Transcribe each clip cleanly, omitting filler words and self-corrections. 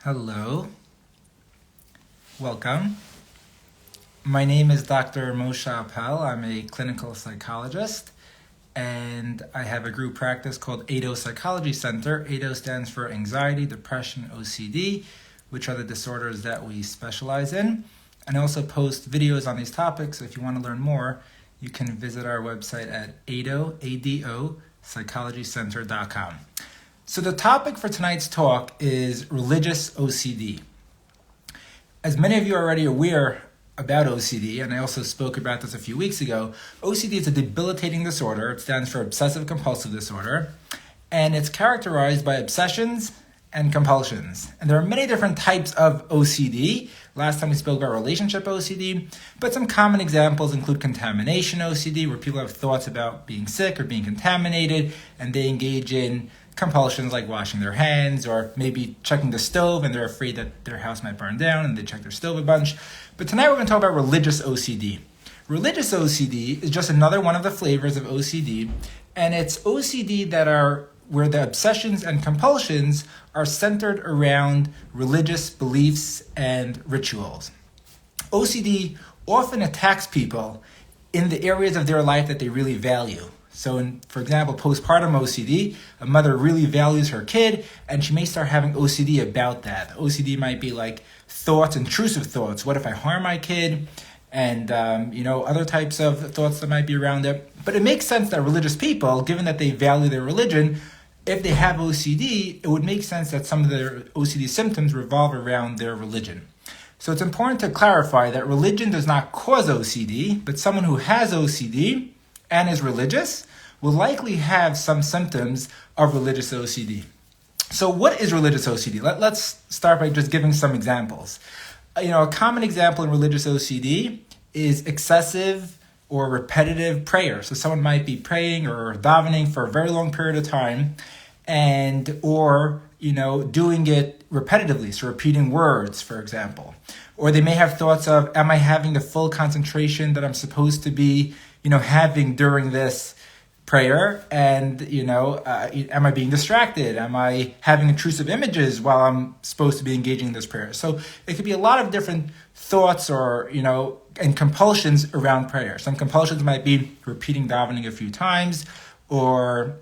Hello, welcome. My name is Dr. Moshe Appel. I'm a clinical psychologist, and I have a group practice called ADO Psychology Center. ADO stands for Anxiety, Depression, OCD, which are the disorders that we specialize in. And I also post videos on these topics, so if you want to learn more, you can visit our website at ADO psychologycenter.com. So the topic for tonight's talk is religious OCD. As many of you are already aware about OCD, and I also spoke about this a few weeks ago, OCD is a debilitating disorder. It stands for obsessive compulsive disorder, and it's characterized by obsessions and compulsions. And there are many different types of OCD. Last time we spoke about relationship OCD, but some common examples include contamination OCD, where people have thoughts about being sick or being contaminated, and they engage in compulsions like washing their hands or maybe checking the stove and they're afraid that their house might burn down and they check their stove a bunch. But tonight we're going to talk about religious OCD. Religious OCD is just another one of the flavors of OCD, and it's OCD that are where the obsessions and compulsions are centered around religious beliefs and rituals. OCD often attacks people in the areas of their life that they really value. So for example, postpartum OCD, a mother really values her kid and she may start having OCD about that. OCD might be like thoughts, intrusive thoughts. What if I harm my kid? And other types of thoughts that might be around it. But it makes sense that religious people, given that they value their religion, if they have OCD, it would make sense that some of their OCD symptoms revolve around their religion. So it's important to clarify that religion does not cause OCD, but someone who has OCD and is religious will likely have some symptoms of religious OCD. So what is religious OCD? Let's start by just giving some examples. A common example in religious OCD is excessive or repetitive prayer. So someone might be praying or davening for a very long period of time or doing it repetitively, so repeating words, for example. Or they may have thoughts of, am I having the full concentration that I'm supposed to be having during this prayer? And, am I being distracted? Am I having intrusive images while I'm supposed to be engaging in this prayer? So it could be a lot of different thoughts or, and compulsions around prayer. Some compulsions might be repeating davening a few times or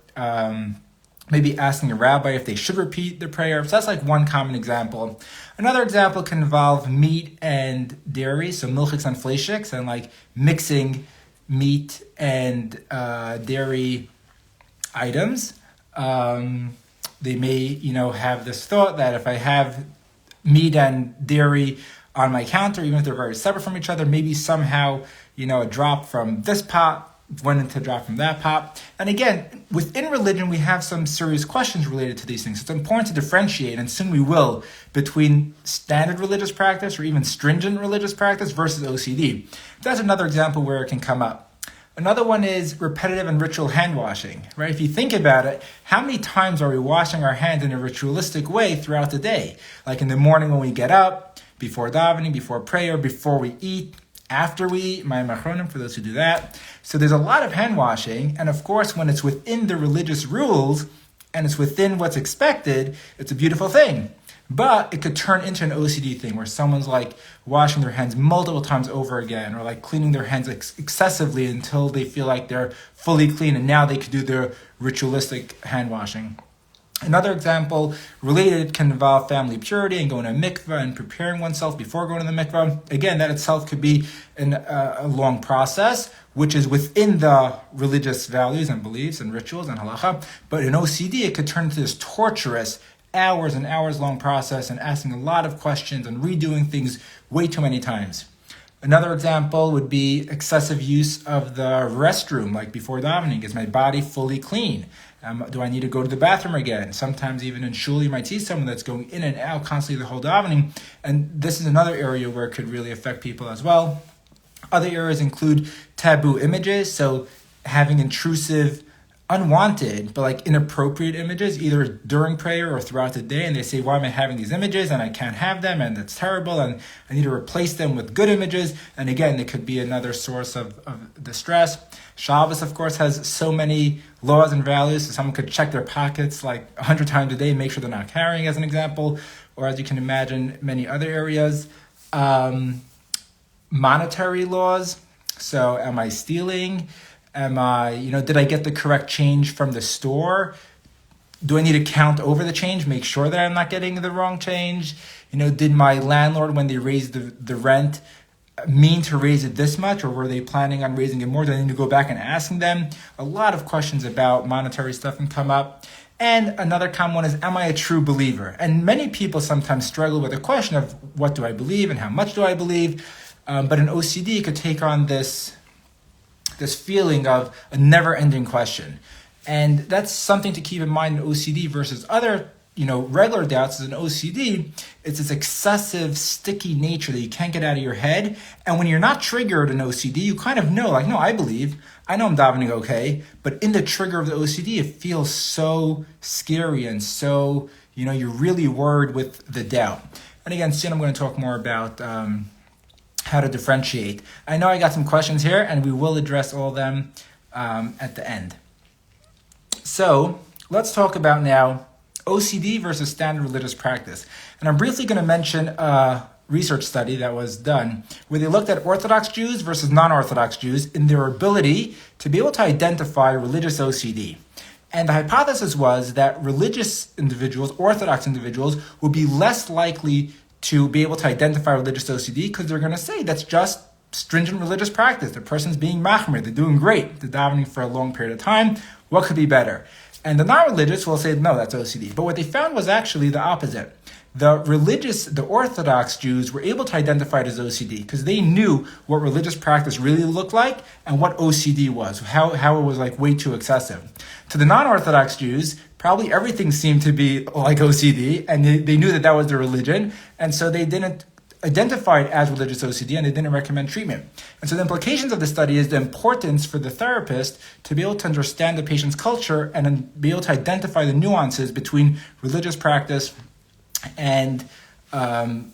maybe asking a rabbi if they should repeat the prayer. So that's like one common example. Another example can involve meat and dairy, so milchiks and fleishiks, and like mixing meat and dairy items. They may, have this thought that if I have meat and dairy on my counter, even if they're very separate from each other, maybe somehow, a drop from this pot went into a drop from that pot. And again, within religion, we have some serious questions related to these things. It's important to differentiate, and soon we will, between standard religious practice or even stringent religious practice versus OCD. That's another example where it can come up. Another one is repetitive and ritual hand washing, right? If you think about it, how many times are we washing our hands in a ritualistic way throughout the day? Like in the morning when we get up, before davening, before prayer, before we eat, after we eat, my machronim, for those who do that. So there's a lot of hand washing, and of course, when it's within the religious rules and it's within what's expected, it's a beautiful thing. But it could turn into an OCD thing where someone's like washing their hands multiple times over again, or like cleaning their hands excessively until they feel like they're fully clean, and now they could do their ritualistic hand washing. Another example related can involve family purity and going to a mikveh and preparing oneself before going to the mikveh. Again, that itself could be a long process, which is within the religious values and beliefs and rituals and halacha. But in OCD, it could turn into this torturous, hours and hours long process and asking a lot of questions and redoing things way too many times. Another example would be excessive use of the restroom, like before davening. Is my body fully clean? Do I need to go to the bathroom again? Sometimes even in shul, you might see someone that's going in and out constantly the whole davening. And this is another area where it could really affect people as well. Other areas include taboo images, so having intrusive, unwanted, but like inappropriate images, either during prayer or throughout the day. And they say, why am I having these images? And I can't have them, and it's terrible, and I need to replace them with good images. And again, it could be another source of distress. Shabbos, of course, has so many laws and values, so someone could check their pockets like 100 times a day, make sure they're not carrying, as an example, or as you can imagine, many other areas. Monetary laws. So am I stealing? Am I, did I get the correct change from the store? Do I need to count over the change, make sure that I'm not getting the wrong change? Did my landlord, when they raised the rent, mean to raise it this much, or were they planning on raising it more? Do I need to go back and asking them? A lot of questions about monetary stuff can come up. And another common one is, am I a true believer? And many people sometimes struggle with the question of what do I believe and how much do I believe? But an OCD could take on this feeling of a never-ending question. And that's something to keep in mind in OCD versus other, regular doubts. As an OCD, it's this excessive, sticky nature that you can't get out of your head. And when you're not triggered in OCD, you kind of know, no, I believe, I know I'm davening okay, but in the trigger of the OCD, it feels so scary and so, you're really worried with the doubt. And again, soon I'm going to talk more about how to differentiate. I know I got some questions here, and we will address all of them at the end. So let's talk about now OCD versus standard religious practice. And I'm briefly going to mention a research study that was done where they looked at Orthodox Jews versus non-Orthodox Jews in their ability to be able to identify religious OCD. And the hypothesis was that religious individuals, Orthodox individuals, would be less likely to be able to identify religious OCD because they're going to say that's just stringent religious practice. The person's being machmir, they're doing great, they're davening for a long period of time. What could be better? And the non-religious will say, no, that's OCD. But what they found was actually the opposite. The Orthodox Jews were able to identify it as OCD because they knew what religious practice really looked like and what OCD was, how it was like way too excessive. To the non-Orthodox Jews, probably everything seemed to be like OCD, and they knew that was their religion, and so they didn't identify it as religious OCD, and they didn't recommend treatment. And so the implications of the study is the importance for the therapist to be able to understand the patient's culture and then be able to identify the nuances between religious practice and religious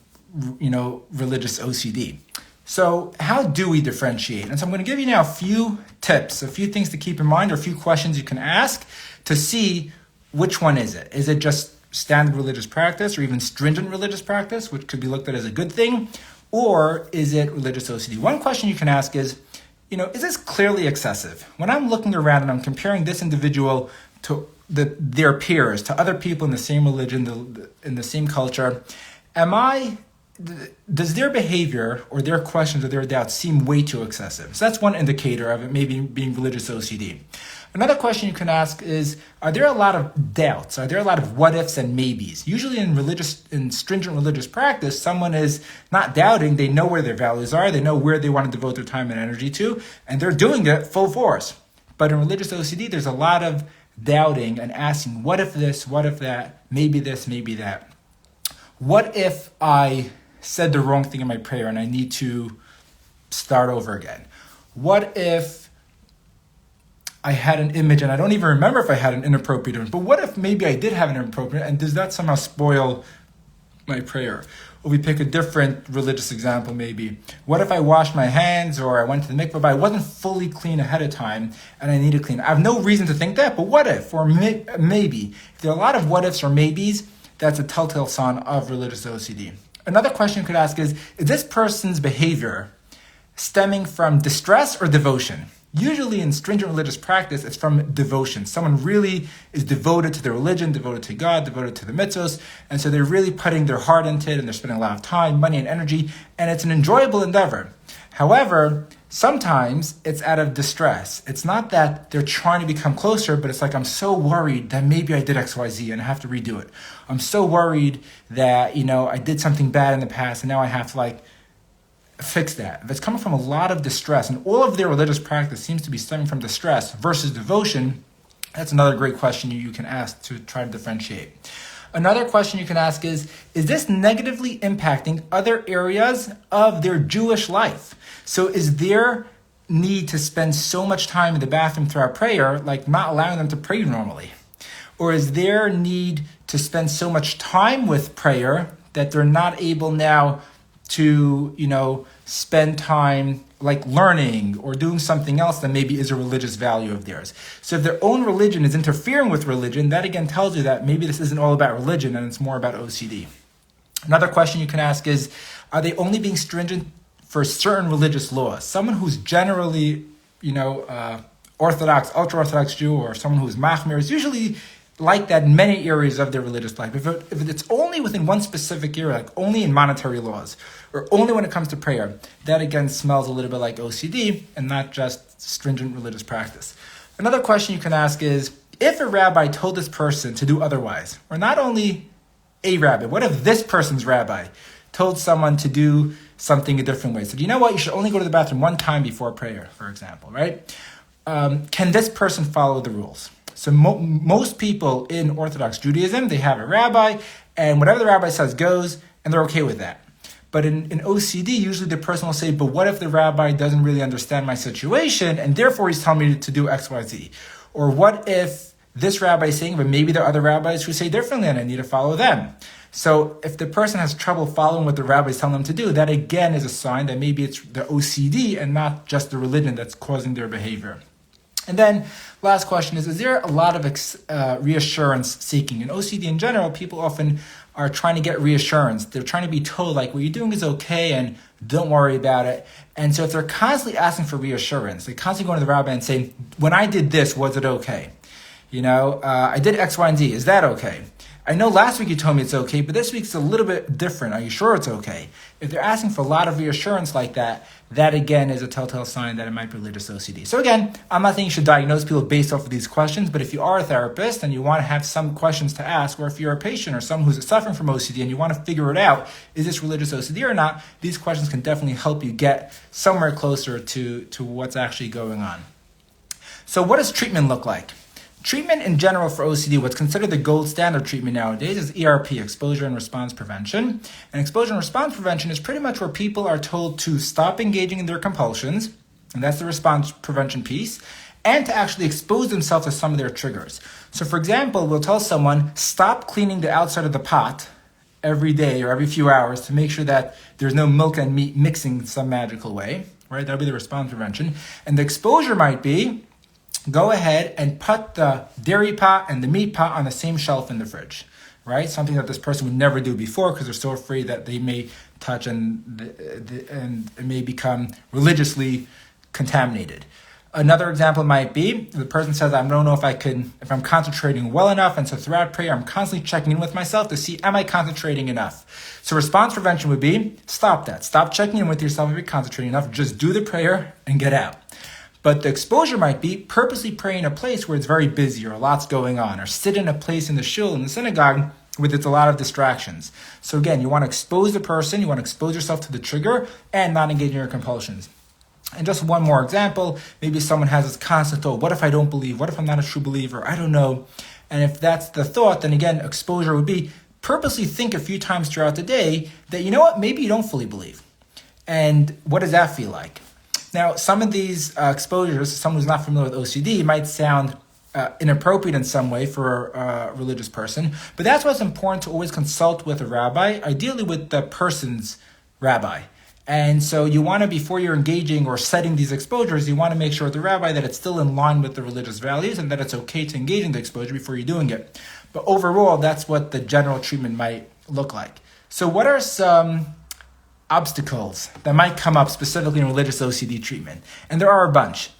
OCD. So how do we differentiate? And so I'm going to give you now a few tips, a few things to keep in mind, or a few questions you can ask to see which one is it. Is it just standard religious practice or even stringent religious practice, which could be looked at as a good thing, or is it religious OCD? One question you can ask is this clearly excessive? When I'm looking around and I'm comparing this individual to their peers, to other people in the same religion, in the same culture, does their behavior or their questions or their doubts seem way too excessive? So that's one indicator of it maybe being religious OCD. Another question you can ask is, are there a lot of doubts? Are there a lot of what ifs and maybes? Usually in stringent religious practice, someone is not doubting, they know where their values are, they know where they want to devote their time and energy to, and they're doing it full force. But in religious OCD, there's a lot of doubting and asking, what if this, what if that, maybe this, maybe that. What if I said the wrong thing in my prayer and I need to start over again? What if I had an image and I don't even remember if I had an inappropriate image, but what if maybe I did have an inappropriate, and does that somehow spoil my prayer? Or we pick a different religious example maybe. What if I washed my hands or I went to the mikveh, but I wasn't fully clean ahead of time and I need to clean? I have no reason to think that, but what if? Or maybe. If there are a lot of what ifs or maybes, that's a telltale sign of religious OCD. Another question you could ask is this person's behavior stemming from distress or devotion? Usually in stringent religious practice, it's from devotion. Someone really is devoted to their religion, devoted to God, devoted to the mitzvos, and so they're really putting their heart into it, and they're spending a lot of time, money, and energy, and it's an enjoyable endeavor. However, sometimes it's out of distress. It's not that they're trying to become closer, but it's like, I'm so worried that maybe I did X, Y, Z and I have to redo it. I'm so worried that, I did something bad in the past and now I have to fix that. If it's coming from a lot of distress and all of their religious practice seems to be stemming from distress versus devotion, that's another great question you can ask to try to differentiate. Another question you can ask is this negatively impacting other areas of their Jewish life? So is their need to spend so much time in the bathroom throughout prayer, like not allowing them to pray normally? Or is their need to spend so much time with prayer that they're not able now to, spend time like learning or doing something else that maybe is a religious value of theirs? So if their own religion is interfering with religion, that again tells you that maybe this isn't all about religion and it's more about OCD. Another question you can ask is, are they only being stringent for certain religious laws? Someone who's generally, Orthodox, ultra-Orthodox Jew, or someone who's Machmir is usually like that in many areas of their religious life. If it's only within one specific area, like only in monetary laws, or only when it comes to prayer, that again smells a little bit like OCD and not just stringent religious practice. Another question you can ask is, if a rabbi told this person to do otherwise, or not only a rabbi, what if this person's rabbi told someone to do something a different way? So you know what, you should only go to the bathroom one time before prayer, for example, right? Can this person follow the rules? So most people in Orthodox Judaism, they have a rabbi, and whatever the rabbi says goes, and they're okay with that. But in OCD, usually the person will say, but what if the rabbi doesn't really understand my situation, and therefore he's telling me to do X, Y, Z? Or what if this rabbi is saying, but maybe there are other rabbis who say differently, and I need to follow them? So if the person has trouble following what the rabbi is telling them to do, that again is a sign that maybe it's the OCD and not just the religion that's causing their behavior. And then last question is there a lot of reassurance seeking? In OCD in general, people often are trying to get reassurance. They're trying to be told, like, what you're doing is okay and don't worry about it. And so if they're constantly asking for reassurance, they're constantly going to the rabbi and saying, when I did this, was it okay? I did X, Y, and Z. Is that okay? I know last week you told me it's okay, but this week's a little bit different. Are you sure it's okay? If they're asking for a lot of reassurance like that, that again is a telltale sign that it might be religious OCD. So again, I'm not saying you should diagnose people based off of these questions, but if you are a therapist and you want to have some questions to ask, or if you're a patient or someone who's suffering from OCD and you want to figure it out, is this religious OCD or not, these questions can definitely help you get somewhere closer to what's actually going on. So what does treatment look like? Treatment in general for OCD, what's considered the gold standard treatment nowadays, is ERP, exposure and response prevention. And exposure and response prevention is pretty much where people are told to stop engaging in their compulsions, and that's the response prevention piece, and to actually expose themselves to some of their triggers. So for example, we'll tell someone, stop cleaning the outside of the pot every day or every few hours to make sure that there's no milk and meat mixing some magical way, right? That'll be the response prevention. And the exposure might be, go ahead and put the dairy pot and the meat pot on the same shelf in the fridge, right? Something that this person would never do before because they're so afraid that they may touch and it may become religiously contaminated. Another example might be the person says, I don't know if I'm concentrating well enough, and so throughout prayer, I'm constantly checking in with myself to see, am I concentrating enough? So response prevention would be, stop that. Stop checking in with yourself if you're concentrating enough. Just do the prayer and get out. But the exposure might be purposely pray in a place where it's very busy or lots going on, or sit in a place in the shul, in the synagogue, where there's a lot of distractions. So again, you want to expose the person, you want to expose yourself to the trigger, and not engage in your compulsions. And just one more example, maybe someone has this constant thought, what if I don't believe? What if I'm not a true believer? I don't know. And if that's the thought, then again, exposure would be purposely think a few times throughout the day that, you know what, maybe you don't fully believe. And what does that feel like? Now, some of these exposures, someone who's not familiar with OCD, might sound inappropriate in some way for a religious person, but that's why it's important to always consult with a rabbi, ideally with the person's rabbi. And so you want to, before you're engaging or setting these exposures, you want to make sure with the rabbi that it's still in line with the religious values and that it's okay to engage in the exposure before you're doing it. But overall, that's what the general treatment might look like. So what are some obstacles that might come up specifically in religious OCD treatment? And there are a bunch.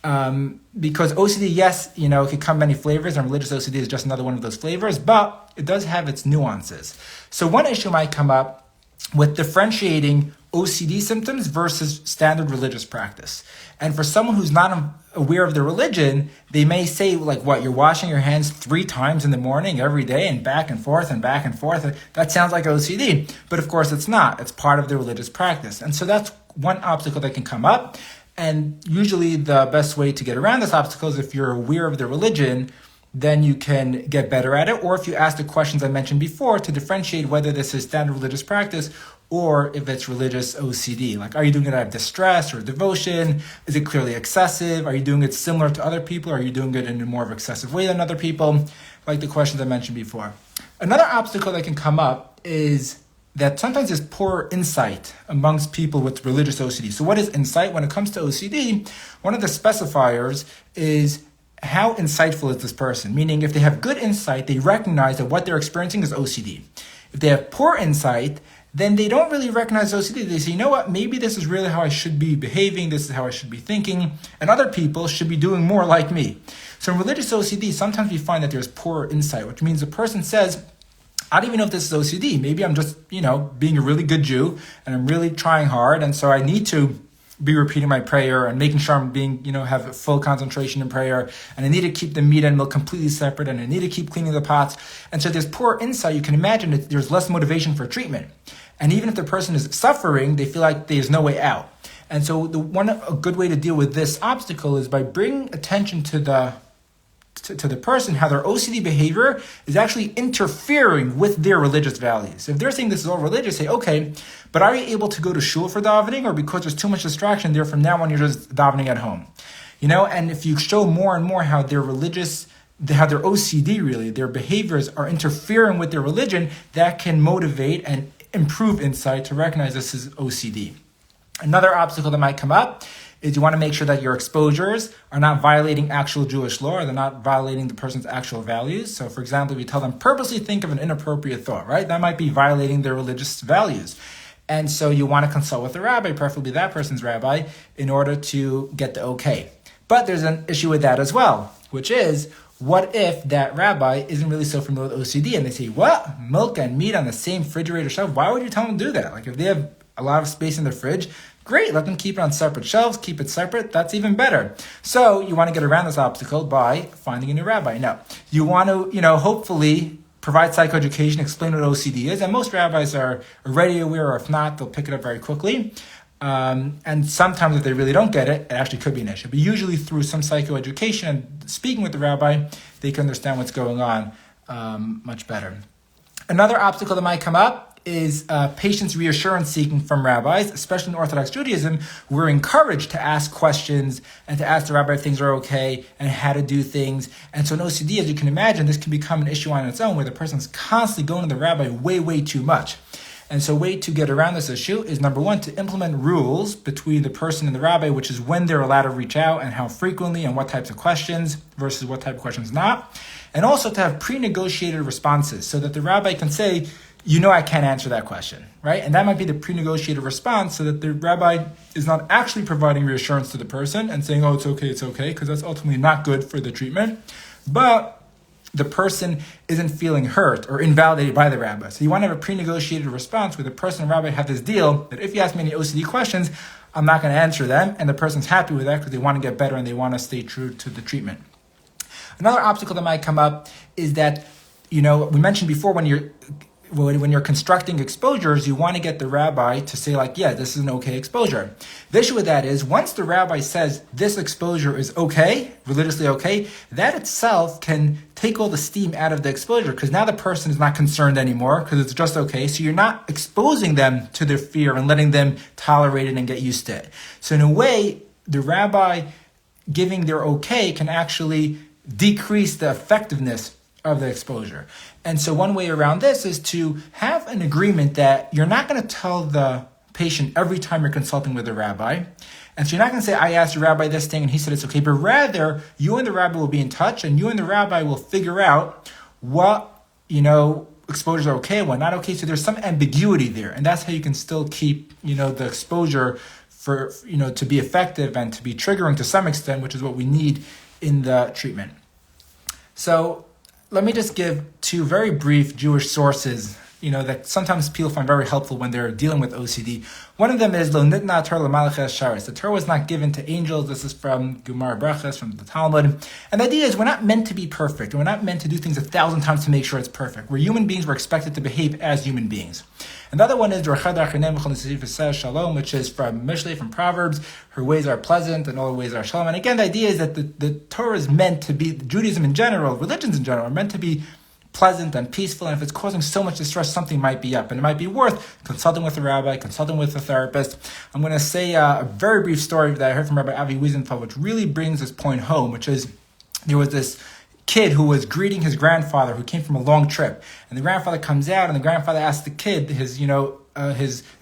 Because OCD, yes, it can come many flavors, and religious OCD is just another one of those flavors, but it does have its nuances. So one issue might come up with differentiating OCD symptoms versus standard religious practice. And for someone who's not aware of their religion, they may say, like, what, you're washing your hands 3 times in the morning every day and back and forth and back and forth. That sounds like OCD. But of course it's not. It's part of the religious practice. And so that's one obstacle that can come up. And usually the best way to get around this obstacle is if you're aware of the religion, then you can get better at it. Or if you ask the questions I mentioned before to differentiate whether this is standard religious practice or if it's religious OCD. Like, are you doing it out of distress or devotion? Is it clearly excessive? Are you doing it similar to other people? Are you doing it in a more of excessive way than other people? Like the questions I mentioned before. Another obstacle that can come up is that sometimes there's poor insight amongst people with religious OCD. So what is insight? When it comes to OCD, one of the specifiers is how insightful is this person? Meaning, if they have good insight, they recognize that what they're experiencing is OCD. If they have poor insight, then they don't really recognize OCD. They say, you know what, maybe this is really how I should be behaving, this is how I should be thinking, and other people should be doing more like me. So in religious OCD, sometimes we find that there's poor insight, which means the person says, I don't even know if this is OCD. Maybe I'm just, being a really good Jew, and I'm really trying hard, and so I need to be repeating my prayer and making sure I'm being, have full concentration in prayer. And I need to keep the meat and milk completely separate. And I need to keep cleaning the pots. And so there's poor insight. You can imagine that there's less motivation for treatment. And even if the person is suffering, they feel like there's no way out. And so a good way to deal with this obstacle is by bringing attention to the person, how their OCD behavior is actually interfering with their religious values. If they're saying this is all religious, say, okay, but are you able to go to shul for davening, or because there's too much distraction there, from now on you're just davening at home? And if you show more and more how their OCD really, their behaviors are interfering with their religion, that can motivate and improve insight to recognize this is OCD. Another obstacle that might come up is you want to make sure that your exposures are not violating actual Jewish law, or they're not violating the person's actual values. So, for example, if you tell them purposely think of an inappropriate thought, right? That might be violating their religious values. And so you want to consult with the rabbi, preferably that person's rabbi, in order to get the okay. But there's an issue with that as well, which is, what if that rabbi isn't really so familiar with OCD, and they say, what? Milk and meat on the same refrigerator shelf? Why would you tell them to do that? Like, if they have a lot of space in their fridge, great, let them keep it on separate shelves, keep it separate, that's even better. So you want to get around this obstacle by finding a new rabbi. Now, you want to, hopefully provide psychoeducation, explain what OCD is, and most rabbis are already aware, or if not, they'll pick it up very quickly. And sometimes if they really don't get it, it actually could be an issue. But usually through some psychoeducation and speaking with the rabbi, they can understand what's going on much better. Another obstacle that might come up is patients' reassurance seeking from rabbis, especially in Orthodox Judaism. We're encouraged to ask questions and to ask the rabbi if things are okay and how to do things. And so in OCD, as you can imagine, this can become an issue on its own, where the person's constantly going to the rabbi way too much. And so a way to get around this issue is, number one, to implement rules between the person and the rabbi, which is when they're allowed to reach out and how frequently and what types of questions versus what type of questions not. And also to have pre-negotiated responses so that the rabbi can say, I can't answer that question, right? And that might be the pre-negotiated response, so that the rabbi is not actually providing reassurance to the person and saying, oh, it's okay, because that's ultimately not good for the treatment. But the person isn't feeling hurt or invalidated by the rabbi. So you want to have a pre-negotiated response where the person and rabbi have this deal that if you ask me any OCD questions, I'm not going to answer them. And the person's happy with that because they want to get better and they want to stay true to the treatment. Another obstacle that might come up is that, we mentioned before, when you're constructing exposures, you want to get the rabbi to say, this is an okay exposure. The issue with that is, once the rabbi says this exposure is okay, religiously okay, that itself can take all the steam out of the exposure, because now the person is not concerned anymore because it's just okay. So you're not exposing them to their fear and letting them tolerate it and get used to it. So in a way, the rabbi giving their okay can actually decrease the effectiveness of the exposure. And so one way around this is to have an agreement that you're not going to tell the patient every time you're consulting with a rabbi. And so you're not going to say, I asked the rabbi this thing and he said it's okay, but rather you and the rabbi will be in touch and you and the rabbi will figure out what, exposures are okay and what not okay. So there's some ambiguity there. And that's how you can still keep, the exposure for, to be effective and to be triggering to some extent, which is what we need in the treatment. So let me just give two very brief Jewish sources, that sometimes people find very helpful when they're dealing with OCD. One of them is Lo Nitna Torah L'Malachas Sharis. The Torah was not given to angels. This is from Gemara Brachas, from the Talmud. And the idea is we're not meant to be perfect. We're not meant to do things 1,000 times to make sure it's perfect. We're human beings. We're expected to behave as human beings. And the other one is Shalom, which is from Mishlei, from Proverbs. Her ways are pleasant and all ways are shalom. And again, the idea is that the Torah is meant to be, Judaism in general, religions in general, are meant to be pleasant and peaceful, and if it's causing so much distress, something might be up, and it might be worth consulting with a rabbi, consulting with a therapist. I'm going to say a very brief story that I heard from Rabbi Avi Wiesenfeld, which really brings this point home, which is there was this kid who was greeting his grandfather who came from a long trip, and the grandfather comes out, and the grandfather asks the kid, his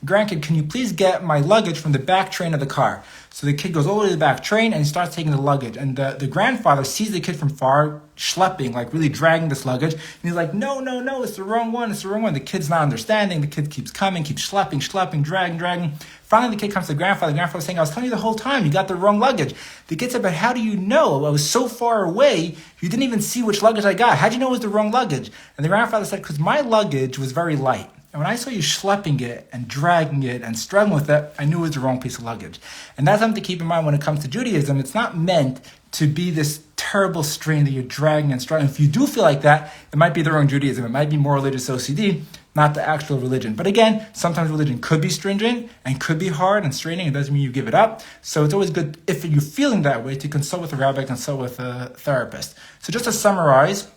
grandkid, can you please get my luggage from the back train of the car? So the kid goes all the way to the back train and he starts taking the luggage. And the grandfather sees the kid from far, schlepping, like really dragging this luggage. And he's like, no, it's the wrong one. The kid's not understanding. The kid keeps coming, keeps schlepping, dragging. Finally, the kid comes to the grandfather. The grandfather's saying, I was telling you the whole time, you got the wrong luggage. The kid said, but how do you know? I was so far away, you didn't even see which luggage I got. How'd you know it was the wrong luggage? And the grandfather said, because my luggage was very light. And when I saw you schlepping it and dragging it and struggling with it, I knew it was the wrong piece of luggage. And that's something to keep in mind when it comes to Judaism. It's not meant to be this terrible strain that you're dragging and struggling. If you do feel like that, it might be the wrong Judaism. It might be more religious OCD, not the actual religion. But again, sometimes religion could be stringent and could be hard and straining. It doesn't mean you give it up. So it's always good, if you're feeling that way, to consult with a rabbi, consult with a therapist. So just to summarize,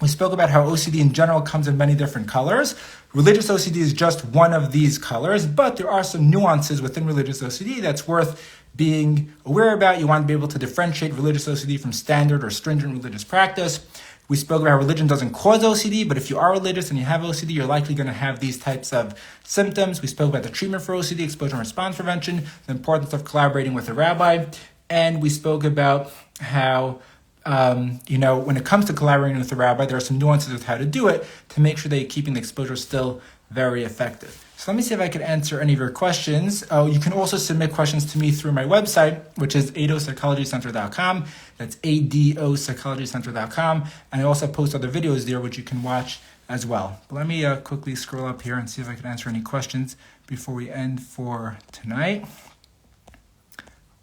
we spoke about how OCD in general comes in many different colors. Religious OCD is just one of these colors, but there are some nuances within religious OCD that's worth being aware about. You want to be able to differentiate religious OCD from standard or stringent religious practice. We spoke about how religion doesn't cause OCD, but if you are religious and you have OCD, you're likely going to have these types of symptoms. We spoke about the treatment for OCD, exposure and response prevention, the importance of collaborating with a rabbi, and we spoke about how when it comes to collaborating with the rabbi, there are some nuances with how to do it to make sure that you're keeping the exposure still very effective. So let me see if I can answer any of your questions. You can also submit questions to me through my website, which is adopsychologycenter.com. That's adopsychologycenter.com. And I also post other videos there, which you can watch as well. But let me quickly scroll up here and see if I can answer any questions before we end for tonight.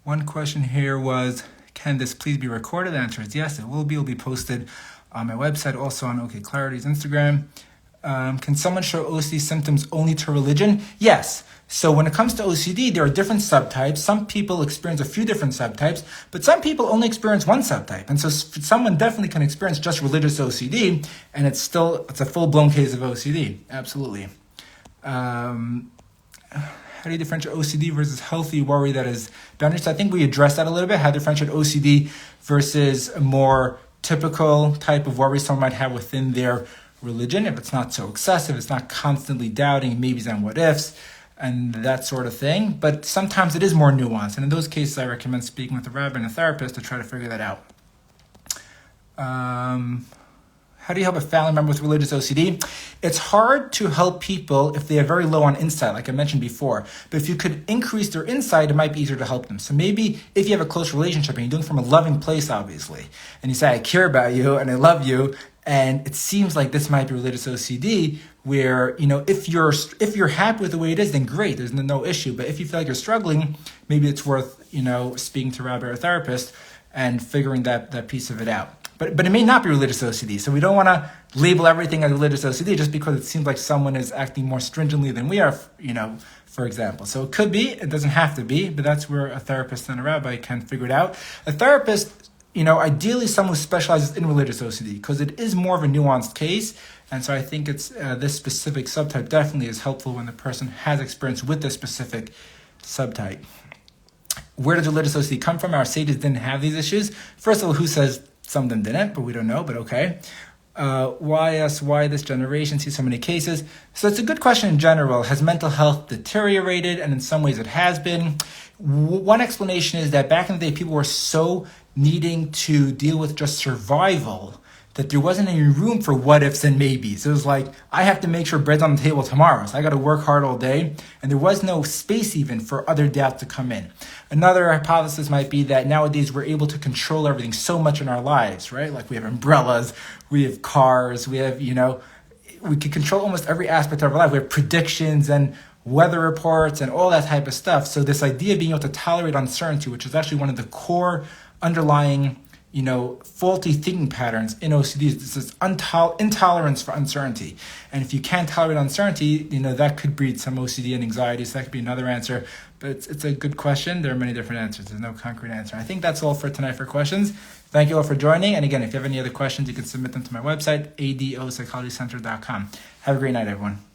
One question here was, can this please be recorded? The answer is yes, it will be. It will be posted on my website, also on OKclarity's Instagram. Can someone show OCD symptoms only to religion? Yes. So when it comes to OCD, there are different subtypes. Some people experience a few different subtypes, but some people only experience one subtype. And so someone definitely can experience just religious OCD, and it's a full-blown case of OCD. Absolutely. How do you differentiate OCD versus healthy worry that is boundary? So I think we addressed that a little bit, how to differentiate OCD versus a more typical type of worry someone might have within their religion, if it's not so excessive, it's not constantly doubting maybes and what ifs, and that sort of thing. But sometimes it is more nuanced, and in those cases I recommend speaking with a rabbi and a therapist to try to figure that out. How do you help a family member with religious OCD? It's hard to help people if they are very low on insight, like I mentioned before. But if you could increase their insight, it might be easier to help them. So maybe if you have a close relationship and you're doing it from a loving place, obviously, and you say, I care about you and I love you, and it seems like this might be religious OCD, where, if you're happy with the way it is, then great, there's no issue. But if you feel like you're struggling, maybe it's worth, speaking to a rabbi or a therapist and figuring that piece of it out. But it may not be religious OCD, so we don't want to label everything as religious OCD just because it seems like someone is acting more stringently than we are, for example. So it could be, it doesn't have to be, but that's where a therapist and a rabbi can figure it out. A therapist, ideally someone who specializes in religious OCD, because it is more of a nuanced case, and so I think it's this specific subtype definitely is helpful when the person has experience with this specific subtype. Where does religious OCD come from? Our sages didn't have these issues. First of all, who says some of them didn't, but we don't know, but okay. Why us? Why this generation sees so many cases? So it's a good question in general. Has mental health deteriorated? And in some ways it has been. One explanation is that back in the day, people were so needing to deal with just survival that there wasn't any room for what ifs and maybes. It was like, I have to make sure bread's on the table tomorrow, so I got to work hard all day. And there was no space even for other doubts to come in. Another hypothesis might be that nowadays we're able to control everything so much in our lives, right? Like we have umbrellas, we have cars, we have, we can control almost every aspect of our life. We have predictions and weather reports and all that type of stuff. So this idea of being able to tolerate uncertainty, which is actually one of the core underlying faulty thinking patterns in OCD. This is intolerance for uncertainty. And if you can't tolerate uncertainty, that could breed some OCD and anxiety. So that could be another answer. But it's a good question. There are many different answers. There's no concrete answer. I think that's all for tonight for questions. Thank you all for joining. And again, if you have any other questions, you can submit them to my website, adopsychologycenter.com. Have a great night, everyone.